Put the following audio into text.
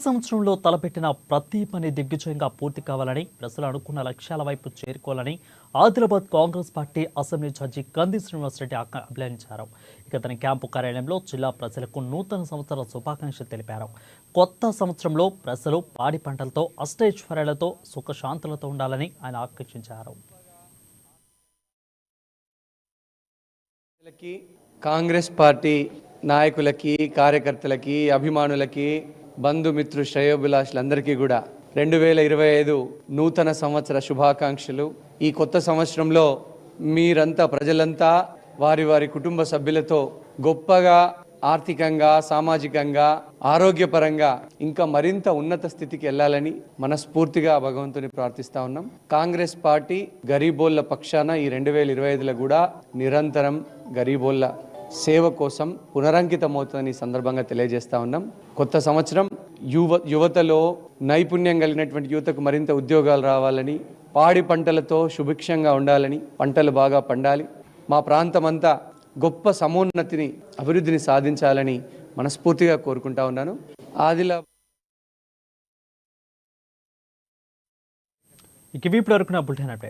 సంవత్సరంలో తలపెట్టిన ప్రతి పని దిగ్విజయంగా పూర్తి కావాలని ప్రజలు అనుకున్న లక్ష్యాల వైపు చేరుకోవాలని Adilabad Congress party assembly judge కంది శ్రీనివాసరెడ్డి అభినందించారు. ఇక తన క్యాంపు కార్యాలయంలో జిల్లా ప్రజలకు నూతన సంవత్సర శుభాకాంక్షలు తెలిపారు. కొత్త సంవత్సరంలో ప్రజలు పాడి పంటలతో అష్టైశ్వర్యాలతో సుఖశాంతులతో ఉండాలని ఆయన ఆకాంక్షించారు. కాంగ్రెస్ పార్టీ నాయకులకి, కార్యకర్తలకి, అభిమానులకి, బంధుమిత్రు శ్రేయోభిలాషులందరికీ కూడా 2025 నూతన సంవత్సర శుభాకాంక్షలు. ఈ కొత్త సంవత్సరంలో మీరంతా, ప్రజలంతా వారి వారి కుటుంబ సభ్యులతో గొప్పగా ఆర్థికంగా, సామాజికంగా, ఆరోగ్యపరంగా ఇంకా మరింత ఉన్నత స్థితికి వెళ్ళాలని మనస్ఫూర్తిగా భగవంతుని ప్రార్థిస్తా ఉన్నాం. కాంగ్రెస్ పార్టీ గరీబోళ్ల పక్షాన ఈ 2025లో కూడా నిరంతరం గరీబోళ్ల సేవ కోసం పునరంకితమవుతుందని సందర్భంగా తెలియజేస్తా ఉన్నాం. కొత్త సంవత్సరం యువతలో నైపుణ్యం కలిగినటువంటి యువతకు మరింత ఉద్యోగాలు రావాలని, పాడి పంటలతో సుభిక్షంగా ఉండాలని, పంటలు బాగా పండాలి, మా ప్రాంతం అంతా గొప్ప సమున్నతిని, అభివృద్ధిని సాధించాలని మనస్ఫూర్తిగా కోరుకుంటా ఉన్నాను. ఆదిలాబాద్ ఇక వీపుడు వరకు నా బులెటిన్ అప్డేట్.